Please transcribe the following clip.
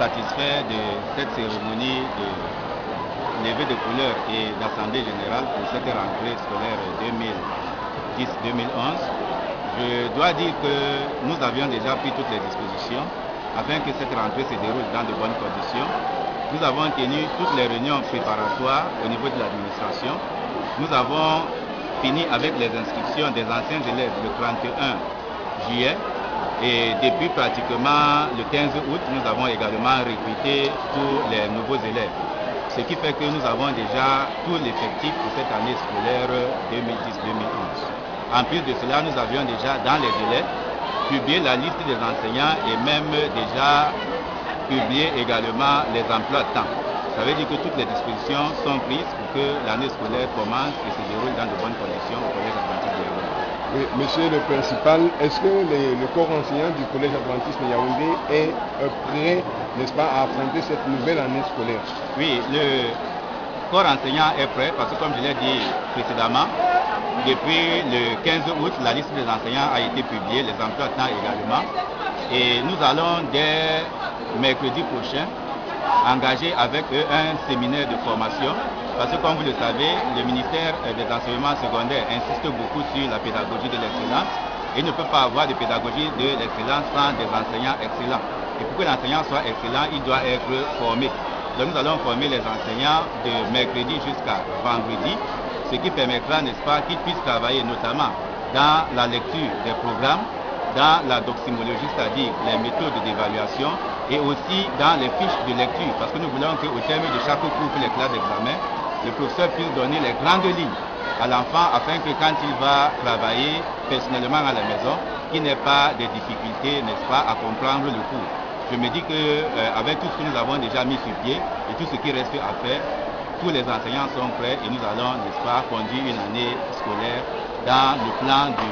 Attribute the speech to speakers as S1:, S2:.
S1: satisfaits de cette cérémonie de levée de couleurs et d'assemblée générale pour cette rentrée scolaire 2010-2011. Je dois dire que nous avions déjà pris toutes les dispositions afin que cette rentrée se déroule dans de bonnes conditions. Nous avons tenu toutes les réunions préparatoires au niveau de l'administration. Nous avons fini avec les inscriptions des anciens élèves le 31 juillet et depuis pratiquement le 15 août, nous avons également recruté tous les nouveaux élèves. Ce qui fait que nous avons déjà tout l'effectif pour cette année scolaire 2010-2011. En plus de cela, nous avions déjà dans les délais publié la liste des enseignants et même déjà publié également les emplois de temps. Ça veut dire que toutes les dispositions sont prises pour que l'année scolaire commence et se déroule dans de bonnes conditions au Collège Adventiste de Yaoundé.
S2: Oui, monsieur le principal, est-ce que le corps enseignant du Collège Adventiste de Yaoundé est prêt, n'est-ce pas, à affronter cette nouvelle année scolaire?
S1: Oui, le corps enseignant est prêt parce que comme je l'ai dit précédemment, depuis le 15 août, la liste des enseignants a été publiée, les emplois de temps également. Et nous allons dès mercredi prochain engager avec eux un séminaire de formation. Parce que comme vous le savez, le ministère des enseignements secondaires insiste beaucoup sur la pédagogie de l'excellence. Il ne peut pas avoir de pédagogie de l'excellence sans des enseignants excellents. Et pour que l'enseignant soit excellent, il doit être formé. Donc nous allons former les enseignants de mercredi jusqu'à vendredi, ce qui permettra, n'est-ce pas, qu'ils puissent travailler notamment dans la lecture des programmes, dans la doximologie, c'est-à-dire les méthodes d'évaluation, et aussi dans les fiches de lecture, parce que nous voulons qu'au terme de chaque cours pour les classes d'examen, le professeur puisse donner les grandes lignes à l'enfant afin que quand il va travailler personnellement à la maison, qu'il n'ait pas de difficultés, n'est-ce pas, à comprendre le cours. Je me dis qu'avec tout ce que nous avons déjà mis sur pied et tout ce qui reste à faire, tous les enseignants sont prêts et nous allons, n'est-ce pas, conduire une année scolaire dans le plan du